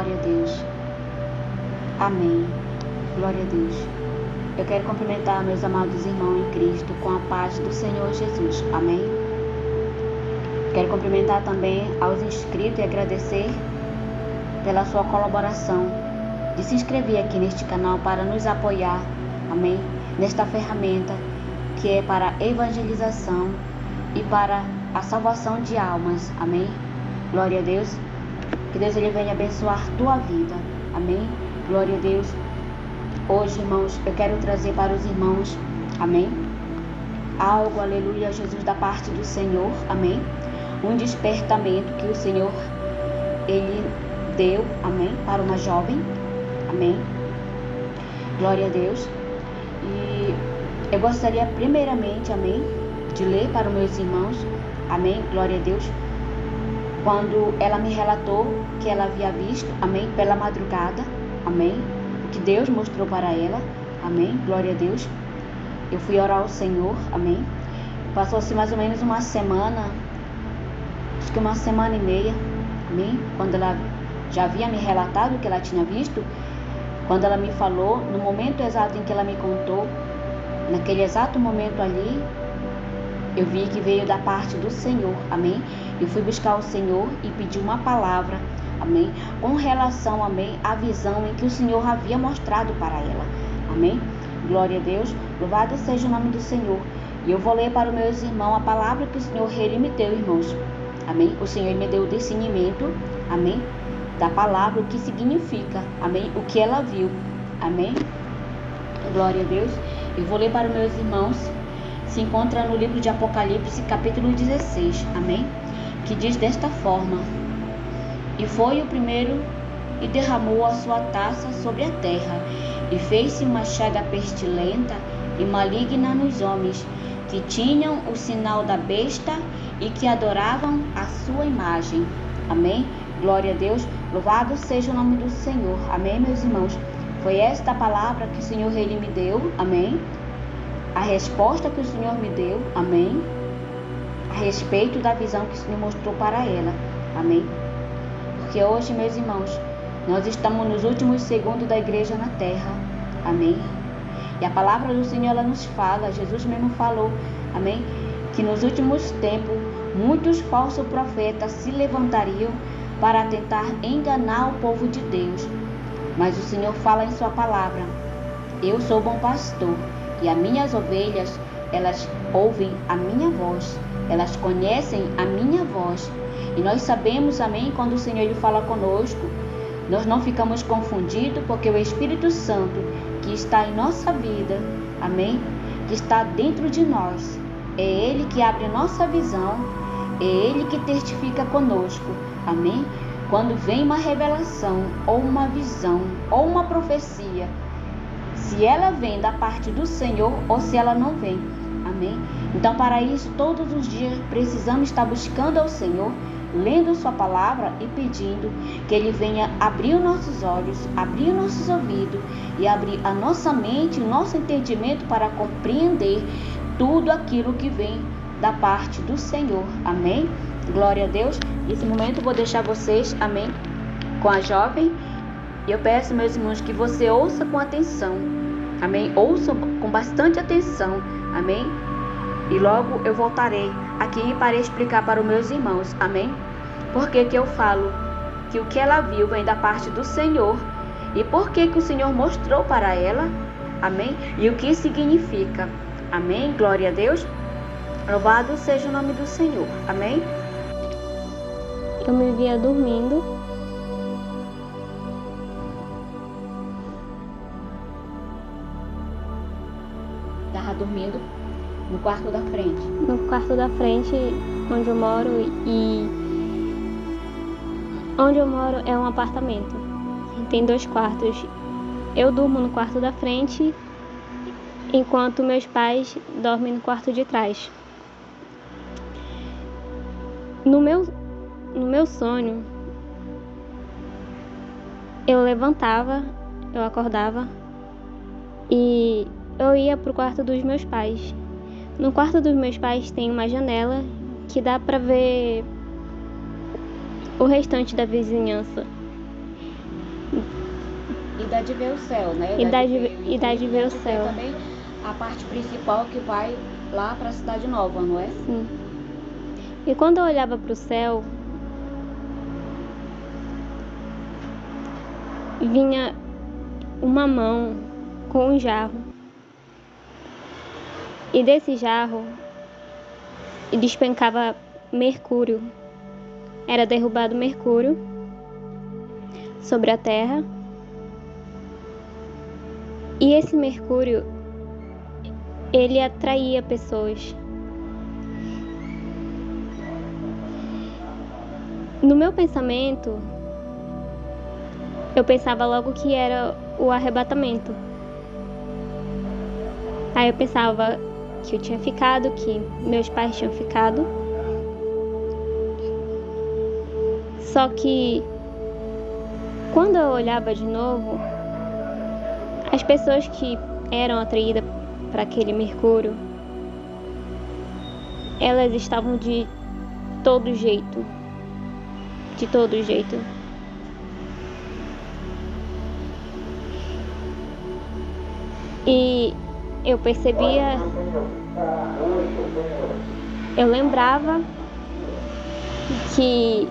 Glória a Deus. Amém. Glória a Deus. Eu quero cumprimentar meus amados irmãos em Cristo com a paz do Senhor Jesus. Amém. Quero cumprimentar também aos inscritos e agradecer pela sua colaboração de se inscrever aqui neste canal para nos apoiar. Amém. Nesta ferramenta que é para a evangelização e para a salvação de almas. Amém. Glória a Deus. Que Deus ele venha abençoar tua vida. Amém. Glória a Deus. Hoje, irmãos, eu quero trazer para os irmãos, amém, algo, aleluia, Jesus, da parte do Senhor, amém, um despertamento que o Senhor, ele deu, amém, para uma jovem, amém, glória a Deus. E eu gostaria primeiramente, amém, de ler para os meus irmãos, amém, glória a Deus, quando ela me relatou que ela havia visto, amém, pela madrugada, amém, que Deus mostrou para ela, amém, glória a Deus. Eu fui orar ao Senhor, amém. Passou-se mais ou menos uma semana, acho que uma semana e meia, amém, quando ela já havia me relatado o que ela tinha visto. Quando ela me falou, no momento exato em que ela me contou, naquele exato momento ali, eu vi que veio da parte do Senhor, amém. Eu fui buscar o Senhor e pedi uma palavra, amém, com relação, amém, à visão em que o Senhor havia mostrado para ela, amém, glória a Deus, louvado seja o nome do Senhor. E eu vou ler para os meus irmãos a palavra que o Senhor, ele me deu, irmãos, amém, o Senhor me deu o discernimento, amém, da palavra, o que significa, amém, o que ela viu, amém, glória a Deus. Eu vou ler para os meus irmãos, se encontra no livro de Apocalipse, capítulo 16, amém, que diz desta forma: e foi o primeiro e derramou a sua taça sobre a terra, e fez-se uma chaga pestilenta e maligna nos homens, que tinham o sinal da besta e que adoravam a sua imagem. Amém? Glória a Deus, louvado seja o nome do Senhor. Amém, meus irmãos? Foi esta palavra que o Senhor, ele me deu, amém? A resposta que o Senhor me deu, amém? A respeito da visão que o Senhor mostrou para ela, amém? Porque hoje, meus irmãos, nós estamos nos últimos segundos da igreja na terra, amém? E a palavra do Senhor, ela nos fala, Jesus mesmo falou, amém? Que nos últimos tempos, muitos falsos profetas se levantariam para tentar enganar o povo de Deus. Mas o Senhor fala em sua palavra: eu sou o bom pastor, e as minhas ovelhas, elas ouvem a minha voz, elas conhecem a minha voz. E nós sabemos, amém, quando o Senhor ele fala conosco, nós não ficamos confundidos, porque o Espírito Santo que está em nossa vida, amém, que está dentro de nós, é Ele que abre nossa visão, é Ele que testifica conosco, amém. Quando vem uma revelação, ou uma visão, ou uma profecia, se ela vem da parte do Senhor ou se ela não vem, amém. Então, para isso, todos os dias precisamos estar buscando ao Senhor, lendo sua palavra e pedindo que ele venha abrir os nossos olhos, abrir os nossos ouvidos e abrir a nossa mente, o nosso entendimento para compreender tudo aquilo que vem da parte do Senhor, amém. Glória a Deus. Nesse momento eu vou deixar vocês, amém, com a jovem. E eu peço, meus irmãos, que você ouça com atenção, amém, ouça com bastante atenção, amém. E logo eu voltarei aqui para explicar para os meus irmãos, amém? Por que eu falo que o que ela viu vem da parte do Senhor e por que o Senhor mostrou para ela, amém? E o que significa, amém? Glória a Deus. Louvado seja o nome do Senhor, amém? Eu me via dormindo Estava dormindo no quarto da frente. No quarto da frente, onde eu moro, e onde eu moro é um apartamento. Tem 2 quartos. Eu durmo no quarto da frente, enquanto meus pais dormem no quarto de trás. No meu sonho, eu levantava, eu acordava e eu ia pro quarto dos meus pais. No quarto dos meus pais tem uma janela que dá para ver o restante da vizinhança. dá de ver o céu, né? E dá de ver o céu. Também a parte principal que vai lá para a Cidade Nova, não é? Sim. E quando eu olhava para o céu, vinha uma mão com um jarro. E desse jarro despencava mercúrio. Era derrubado mercúrio sobre a terra. E esse mercúrio, ele atraía pessoas. No meu pensamento, eu pensava logo que era o arrebatamento. Aí eu pensava que eu tinha ficado, que meus pais tinham ficado. Só que quando eu olhava de novo, as pessoas que eram atraídas para aquele mercúrio, elas estavam de todo jeito. De todo jeito. E eu percebia, eu lembrava que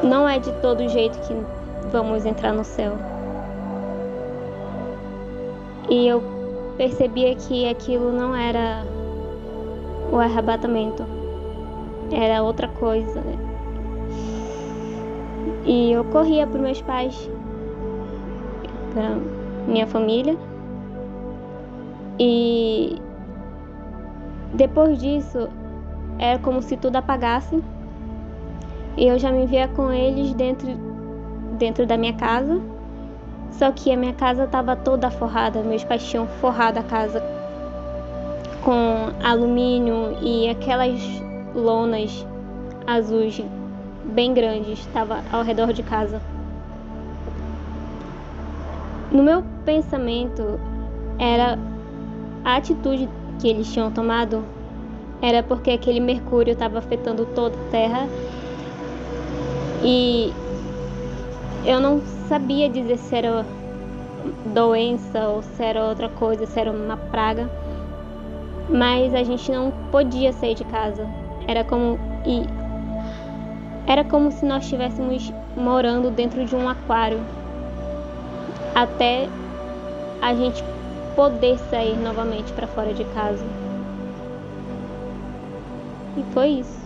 não é de todo jeito que vamos entrar no céu. E eu percebia que aquilo não era o arrebatamento, era outra coisa. E eu corria para meus pais, para minha família. E depois disso, era como se tudo apagasse. E eu já me via com eles dentro da minha casa. Só que a minha casa estava toda forrada. Meus pais tinham forrado a casa com alumínio e aquelas lonas azuis bem grandes estava ao redor de casa. No meu pensamento, era a atitude que eles tinham tomado era porque aquele mercúrio estava afetando toda a terra e eu não sabia dizer se era doença ou se era outra coisa, se era uma praga, mas a gente não podia sair de casa. Era como se nós estivéssemos morando dentro de um aquário até a gente poder sair novamente para fora de casa. E foi isso.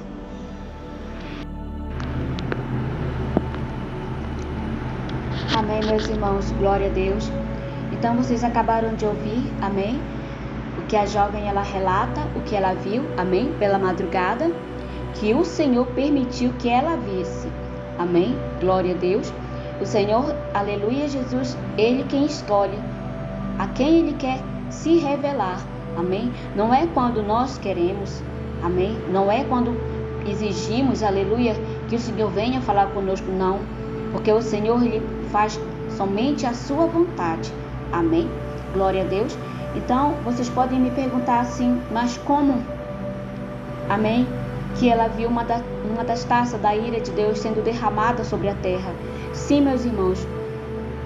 Amém, meus irmãos, glória a Deus. Então vocês acabaram de ouvir, amém, o que a jovem ela relata, o que ela viu, amém, pela madrugada, que o Senhor permitiu que ela visse, amém, glória a Deus. O Senhor, aleluia, Jesus, Ele quem escolhe a quem Ele quer se revelar, amém. Não é quando nós queremos, amém, não é quando exigimos, aleluia, que o Senhor venha falar conosco, não, porque o Senhor, Ele faz somente a sua vontade, amém, glória a Deus. Então, vocês podem me perguntar assim, mas como, amém, que ela viu uma das taças da ira de Deus sendo derramada sobre a terra? Sim, meus irmãos,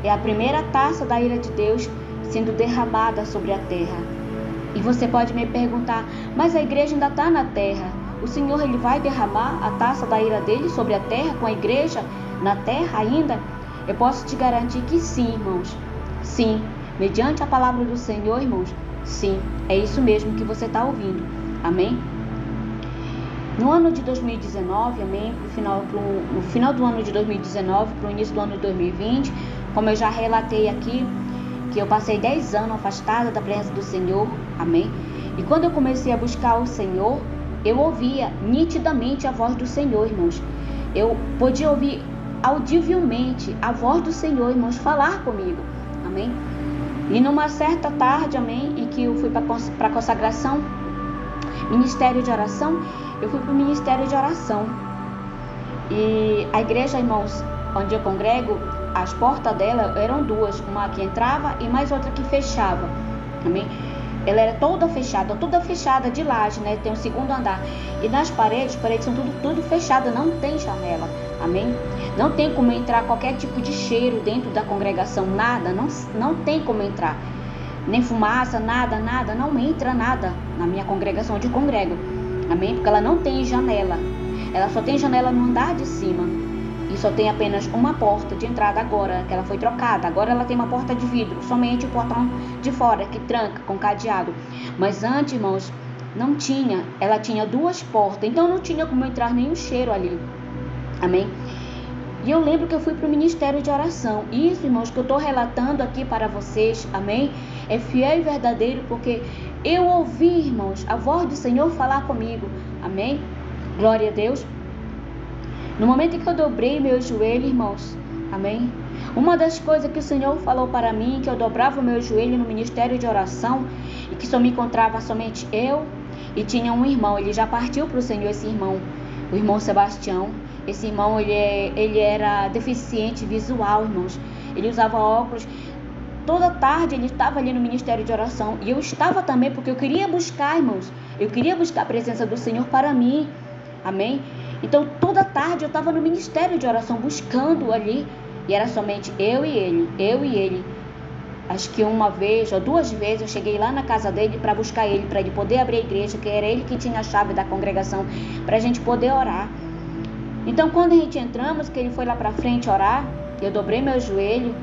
é a primeira taça da ira de Deus sendo derramada sobre a terra. E você pode me perguntar, mas a igreja ainda está na terra, o Senhor Ele vai derramar a taça da ira dele sobre a terra, com a igreja na terra ainda? Eu posso te garantir que sim, irmãos, sim, mediante a palavra do Senhor, irmãos, sim, é isso mesmo que você está ouvindo, amém? No ano de 2019, amém, no final do ano de 2019, para o início do ano de 2020, como eu já relatei aqui, que eu passei 10 anos afastada da presença do Senhor, amém? E quando eu comecei a buscar o Senhor, eu ouvia nitidamente a voz do Senhor, irmãos. Eu podia ouvir audivelmente a voz do Senhor, irmãos, falar comigo, amém? E numa certa tarde, amém, em que eu fui para a consagração, ministério de oração, eu fui para o ministério de oração. E a igreja, irmãos, onde eu congrego, as portas dela eram duas, uma que entrava e mais outra que fechava, amém? Ela era toda fechada de laje, né? Tem um segundo andar. E nas paredes são tudo fechado, não tem janela, amém? Não tem como entrar qualquer tipo de cheiro dentro da congregação, nada, não tem como entrar. Nem fumaça, nada, não entra nada na minha congregação, onde eu congrego. Amém? Porque ela não tem janela. Ela só tem janela no andar de cima. E só tem apenas uma porta de entrada agora, que ela foi trocada. Agora ela tem uma porta de vidro, somente o portão de fora, que tranca com cadeado. Mas antes, irmãos, não tinha. Ela tinha 2 portas, então não tinha como entrar nenhum cheiro ali. Amém? E eu lembro que eu fui para o ministério de oração. Isso, irmãos, que eu estou relatando aqui para vocês, amém? É fiel e verdadeiro, porque eu ouvi, irmãos, a voz do Senhor falar comigo, amém? Glória a Deus. No momento em que eu dobrei meu joelho, irmãos, amém? Uma das coisas que o Senhor falou para mim, que eu dobrava o meu joelho no ministério de oração, e que só me encontrava somente eu, e tinha um irmão, ele já partiu para o Senhor, esse irmão, o irmão Sebastião. Esse irmão, ele era deficiente visual, irmãos. Ele usava óculos. Toda tarde ele estava ali no ministério de oração. E eu estava também, porque eu queria buscar, irmãos. Eu queria buscar a presença do Senhor para mim. Amém? Então, toda tarde eu estava no ministério de oração, buscando ali. E era somente eu e ele. Acho que uma vez ou 2 vezes eu cheguei lá na casa dele para buscar ele, para ele poder abrir a igreja, que era ele que tinha a chave da congregação, para a gente poder orar. Então, quando a gente entramos, que ele foi lá para frente orar, eu dobrei meu joelho.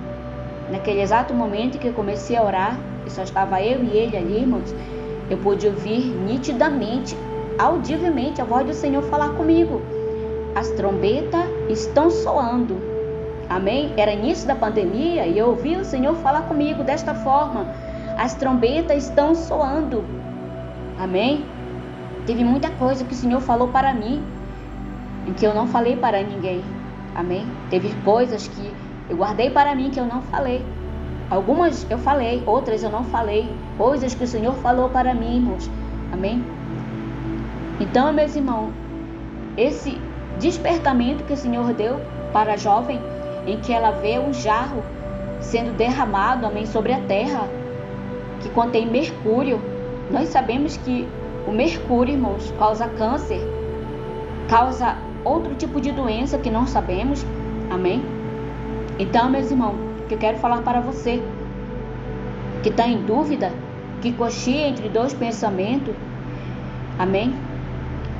Naquele exato momento em que eu comecei a orar, e só estava eu e ele ali, irmãos, eu pude ouvir nitidamente, audivelmente, a voz do Senhor falar comigo. As trombetas estão soando. Amém? Era início da pandemia e eu ouvi o Senhor falar comigo desta forma. As trombetas estão soando. Amém? Teve muita coisa que o Senhor falou para mim, em que eu não falei para ninguém, amém? Teve coisas que eu guardei para mim que eu não falei. Algumas eu falei, outras eu não falei. Coisas que o Senhor falou para mim, irmãos, amém? Então, meus irmãos, esse despertamento que o Senhor deu para a jovem, em que ela vê um jarro sendo derramado, amém, sobre a terra, que contém mercúrio. Nós sabemos que o mercúrio, irmãos, causa câncer, causa outro tipo de doença que não sabemos, amém? Então, meus irmãos, que eu quero falar para você que está em dúvida, que cochia entre 2 pensamentos, amém?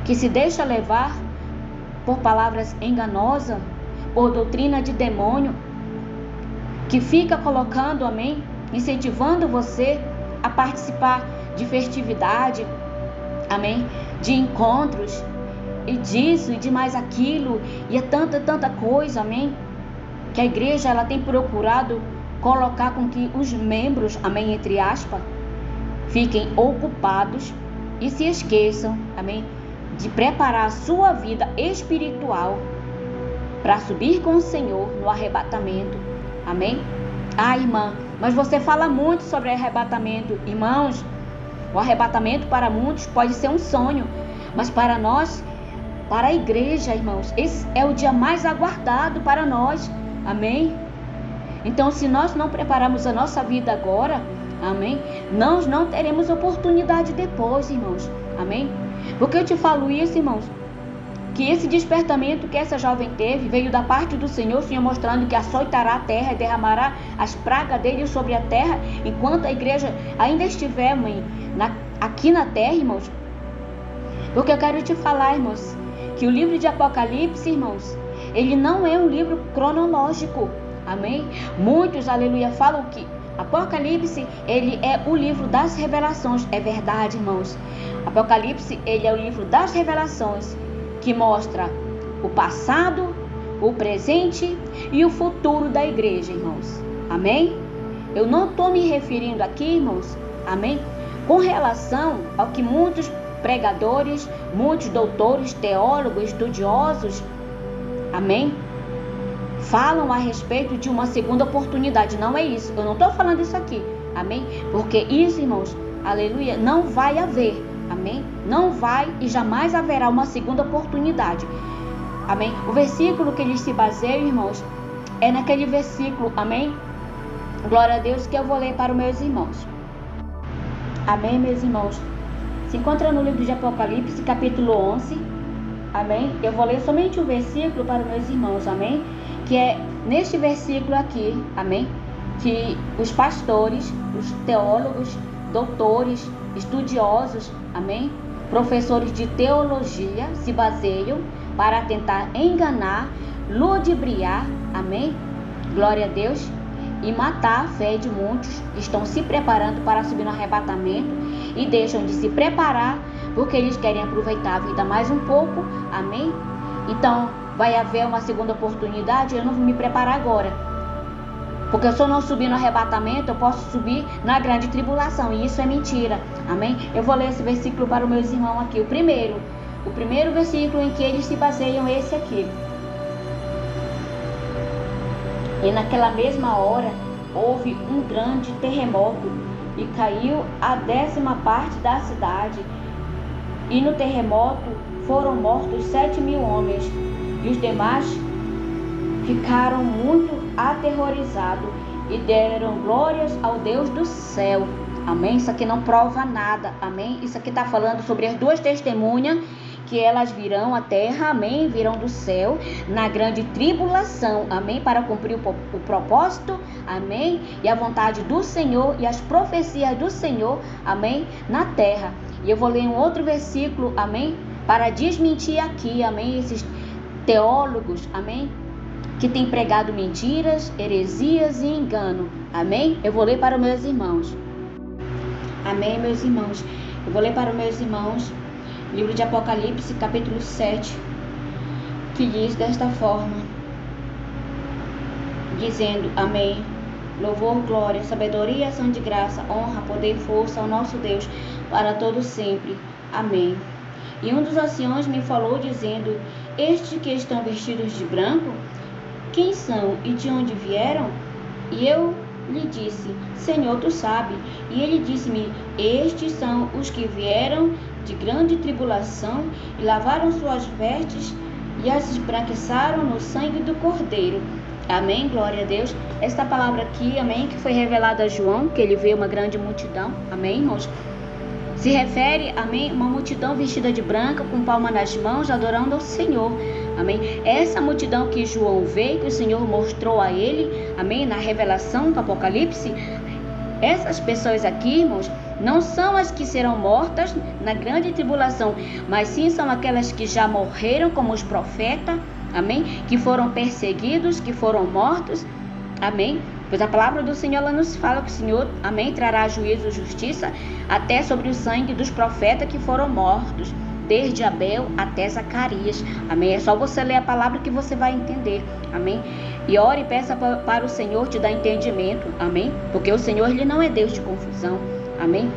Que se deixa levar por palavras enganosas, por doutrina de demônio, que fica colocando, amém, incentivando você a participar de festividade, amém, de encontros, e disso e de mais aquilo, e é tanta coisa, amém, que a igreja ela tem procurado colocar com que os membros, amém, entre aspas, fiquem ocupados e se esqueçam, amém, de preparar a sua vida espiritual para subir com o Senhor no arrebatamento, amém? Ah, irmã, mas você fala muito sobre arrebatamento. Irmãos, o arrebatamento para muitos pode ser um sonho, mas para nós, para a igreja, irmãos, esse é o dia mais aguardado para nós, amém? Então, se nós não prepararmos a nossa vida agora, amém, nós não teremos oportunidade depois, irmãos, amém? Porque eu te falo isso, irmãos, que esse despertamento que essa jovem teve veio da parte do Senhor, o Senhor mostrando que açoitará a terra e derramará as pragas dele sobre a terra, enquanto a igreja ainda estiver, mãe, aqui na terra, irmãos. Porque eu quero te falar, irmãos, que o livro de Apocalipse, irmãos, ele não é um livro cronológico, amém? Muitos, aleluia, falam que Apocalipse, ele é o livro das revelações. É verdade, irmãos. Apocalipse, ele é o livro das revelações, que mostra o passado, o presente e o futuro da igreja, irmãos. Amém? Eu não estou me referindo aqui, irmãos, amém, com relação ao que muitos pregadores, muitos doutores, teólogos, estudiosos, amém, falam a respeito de uma segunda oportunidade. Não é isso, eu não estou falando isso aqui, amém, porque isso, irmãos, aleluia, não vai haver, amém, não vai e jamais haverá uma segunda oportunidade, amém. O versículo que eles se baseiam, irmãos, é naquele versículo, amém, glória a Deus, que eu vou ler para os meus irmãos, amém, meus irmãos. Se encontra no livro de Apocalipse, capítulo 11, amém? Eu vou ler somente um versículo para os meus irmãos, amém? que é neste versículo aqui, amém, que os pastores, os teólogos, doutores, estudiosos, amém, professores de teologia se baseiam para tentar enganar, ludibriar, amém, glória a Deus, e matar a fé de muitos que estão se preparando para subir no arrebatamento e deixam de se preparar porque eles querem aproveitar a vida mais um pouco, amém? Então vai haver uma segunda oportunidade, eu não vou me preparar agora, porque se eu não subir no arrebatamento, eu posso subir na grande tribulação, e isso é mentira, amém? Eu vou ler esse versículo para os meus irmãos aqui, o primeiro versículo em que eles se baseiam é esse aqui. E naquela mesma hora houve um grande terremoto e caiu a 10ª parte da cidade, e no terremoto foram mortos 7.000 homens, e os demais ficaram muito aterrorizados e deram glórias ao Deus do céu. Amém? Isso aqui não prova nada. Amém? Isso aqui está falando sobre as duas testemunhas, que elas virão à terra, amém, virão do céu, na grande tribulação, amém, para cumprir o propósito, amém, e a vontade do Senhor e as profecias do Senhor, amém, na terra. E eu vou ler um outro versículo, amém, para desmentir aqui, amém, esses teólogos, amém, que têm pregado mentiras, heresias e engano, amém. Eu vou ler para os meus irmãos, amém, meus irmãos. Eu vou ler para os meus irmãos livro de Apocalipse, capítulo 7, que diz desta forma, dizendo, amém, louvor, glória, sabedoria, ação de graça, honra, poder e força ao nosso Deus, para todo sempre, amém. E um dos anciãos me falou, dizendo, estes que estão vestidos de branco, quem são e de onde vieram? E eu lhe disse, Senhor, tu sabes. E ele disse-me, estes são os que vieram de grande tribulação e lavaram suas vestes e as esbranquiçaram no sangue do Cordeiro. Amém, glória a Deus. Esta palavra aqui, amém, que foi revelada a João, que ele vê uma grande multidão, amém, irmãos, se refere, amém, uma multidão vestida de branco, com palma nas mãos, adorando ao Senhor, amém. Essa multidão que João vê, que o Senhor mostrou a ele, amém, na revelação do Apocalipse, essas pessoas aqui, irmãos, não são as que serão mortas na grande tribulação, mas sim são aquelas que já morreram como os profetas, amém, que foram perseguidos, que foram mortos, amém. Pois a palavra do Senhor, ela nos fala que o Senhor, amém, trará juízo e justiça até sobre o sangue dos profetas que foram mortos, desde Abel até Zacarias, amém. É só você ler a palavra que você vai entender, amém. E ore e peça para o Senhor te dar entendimento, amém, porque o Senhor, ele não é Deus de confusão, amém.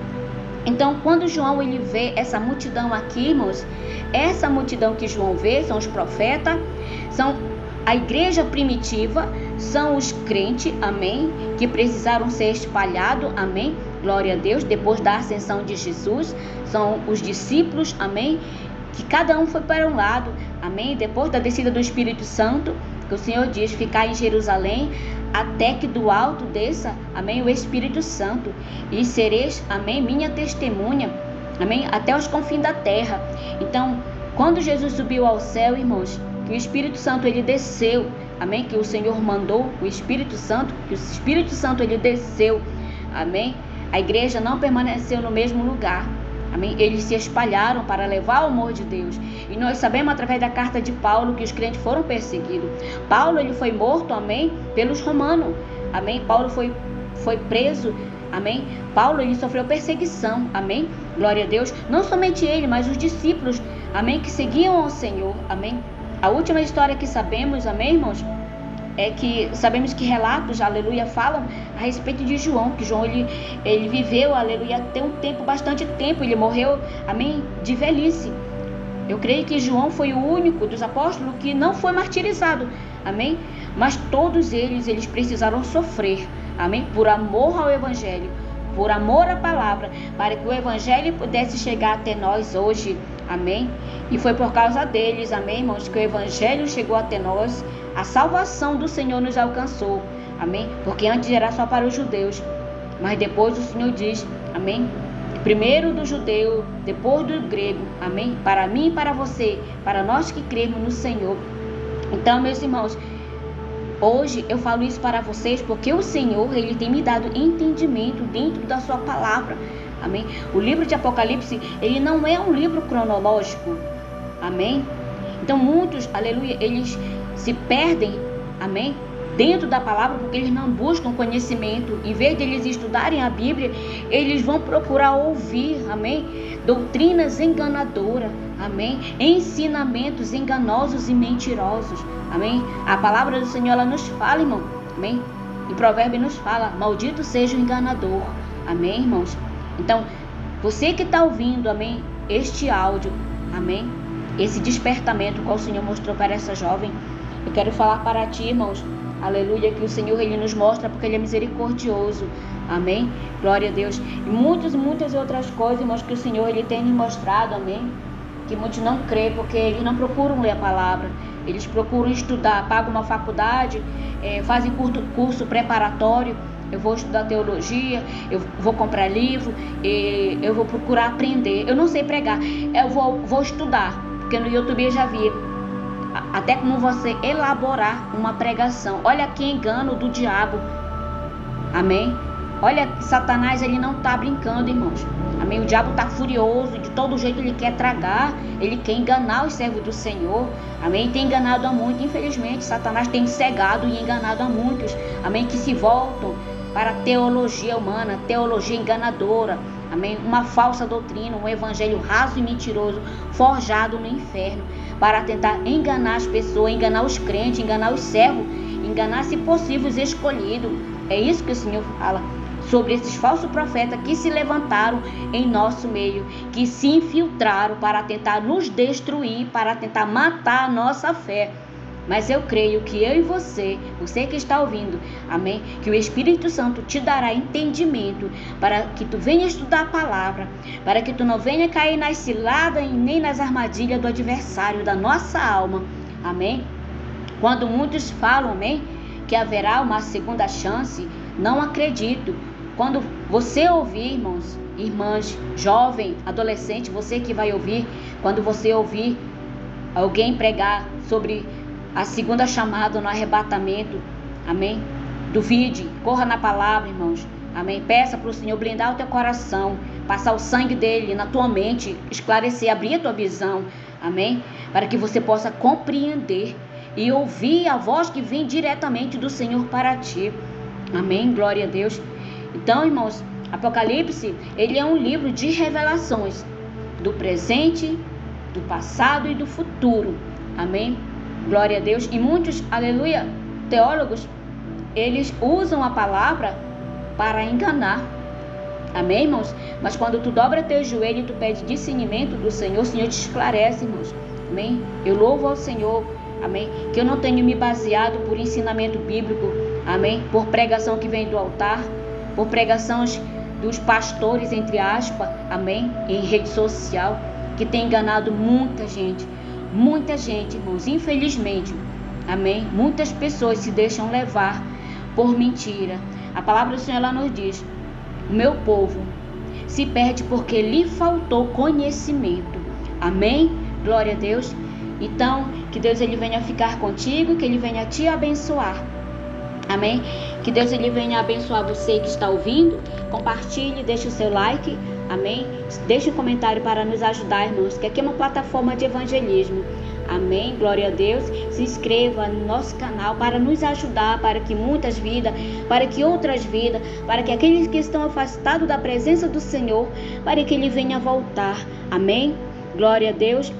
Então, quando João ele vê essa multidão aqui, irmãos, essa multidão que João vê são os profetas, são a igreja primitiva, são os crentes, amém, que precisaram ser espalhados, amém, glória a Deus, depois da ascensão de Jesus, são os discípulos, amém, que cada um foi para um lado, amém, depois da descida do Espírito Santo, que o Senhor diz, ficar em Jerusalém, até que do alto desça, amém, o Espírito Santo, e sereis, amém, minha testemunha, amém, até os confins da terra. Então, quando Jesus subiu ao céu, irmãos, que o Espírito Santo ele desceu, amém, que o Senhor mandou o Espírito Santo, que o Espírito Santo ele desceu, amém, a igreja não permaneceu no mesmo lugar, amém, eles se espalharam para levar o amor de Deus, e nós sabemos através da carta de Paulo que os crentes foram perseguidos. Paulo ele foi morto, amém, pelos romanos, amém, Paulo foi preso, amém, Paulo ele sofreu perseguição, amém, glória a Deus, não somente ele, mas os discípulos, amém, que seguiam ao Senhor, amém. A última história que sabemos, amém, irmãos, é que sabemos que relatos, aleluia, falam a respeito de João, que João ele viveu, aleluia, até bastante tempo, ele morreu, amém, de velhice. Eu creio que João foi o único dos apóstolos que não foi martirizado, amém, mas todos eles precisaram sofrer, amém, por amor ao evangelho, por amor à palavra, para que o evangelho pudesse chegar até nós hoje, amém. E foi por causa deles, amém, irmãos, que o evangelho chegou até nós, a salvação do Senhor nos alcançou, amém, porque antes era só para os judeus, mas depois o Senhor diz, amém, primeiro do judeu, depois do grego, amém, para mim e para você, para nós que cremos no Senhor. Então, meus irmãos, Hoje eu falo isso para vocês porque o Senhor, Ele tem me dado entendimento dentro da sua palavra. Amém? O livro de Apocalipse, ele não é um livro cronológico. Amém? Então muitos, aleluia, eles se perdem, amém, dentro da palavra porque eles não buscam conhecimento. Em vez de eles estudarem a Bíblia, eles vão procurar ouvir, amém, doutrinas enganadoras, amém, ensinamentos enganosos e mentirosos, amém. A palavra do Senhor, ela nos fala, irmão, amém. Em Provérbios nos fala: maldito seja o enganador, amém, irmãos. Então, você que está ouvindo, amém, este áudio, amém, esse despertamento qual o Senhor mostrou para essa jovem, eu quero falar para ti, irmãos, aleluia, que o Senhor, Ele nos mostra porque Ele é misericordioso, amém, glória a Deus. E muitas outras coisas, irmãos, que o Senhor, Ele tem nos mostrado, amém, que muitos não creem porque eles não procuram ler a palavra, eles procuram estudar, pagam uma faculdade, fazem curso preparatório. Eu vou estudar teologia, eu vou comprar livro, eu vou procurar aprender. Eu não sei pregar, eu vou estudar, porque no YouTube eu já vi até como você elaborar uma pregação. Olha que engano do diabo, amém? Olha, Satanás, ele não está brincando, irmãos, amém? O diabo está furioso, de todo jeito ele quer tragar, ele quer enganar os servos do Senhor, amém? Tem enganado a muitos, infelizmente, Satanás tem cegado e enganado a muitos, amém? Que se voltam para a teologia humana, teologia enganadora, amém? Uma falsa doutrina, um evangelho raso e mentiroso, forjado no inferno, para tentar enganar as pessoas, enganar os crentes, enganar os servos, enganar, se possível, os escolhidos. É isso que o Senhor fala sobre esses falsos profetas que se levantaram em nosso meio, que se infiltraram para tentar nos destruir, para tentar matar a nossa fé. Mas eu creio que eu e você que está ouvindo, amém, que o Espírito Santo te dará entendimento para que tu venha estudar a palavra, para que tu não venha cair nas ciladas e nem nas armadilhas do adversário da nossa alma, amém. Quando muitos falam, amém, que haverá uma segunda chance, não acredito. Quando você ouvir, irmãos, irmãs, jovem, adolescente, você que vai ouvir, quando você ouvir alguém pregar sobre a segunda chamada no arrebatamento, amém, duvide, corra na palavra, irmãos, amém, peça para o Senhor blindar o teu coração, passar o sangue dele na tua mente, esclarecer, abrir a tua visão, amém, para que você possa compreender e ouvir a voz que vem diretamente do Senhor para ti, amém, glória a Deus. Então, irmãos, Apocalipse, ele é um livro de revelações do presente, do passado e do futuro, amém, glória a Deus. E muitos, aleluia, teólogos, eles usam a palavra para enganar, amém, irmãos? Mas quando tu dobra teu joelho e tu pede discernimento do Senhor, o Senhor te esclarece, irmãos, amém? Eu louvo ao Senhor, amém, que eu não tenho me baseado por ensinamento bíblico, amém, por pregação que vem do altar, por pregações dos pastores, entre aspas, amém, em rede social, que tem enganado muita gente, irmãos, infelizmente, amém, muitas pessoas se deixam levar por mentira. A palavra do Senhor, ela nos diz: o meu povo se perde porque lhe faltou conhecimento, amém, glória a Deus. Então, que Deus, ele venha ficar contigo, que ele venha te abençoar, amém, que Deus, ele venha abençoar você que está ouvindo. Compartilhe, deixe o seu like, amém, deixe um comentário para nos ajudar, irmãos, que aqui é uma plataforma de evangelismo, amém, glória a Deus. Se inscreva no nosso canal para nos ajudar, para que muitas vidas, para que outras vidas, para que aqueles que estão afastados da presença do Senhor, para que ele venha voltar, amém, glória a Deus.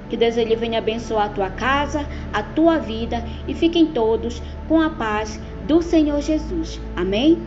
Que Deus, ele venha abençoar a tua casa, a tua vida, e fiquem todos com a paz do Senhor Jesus, amém.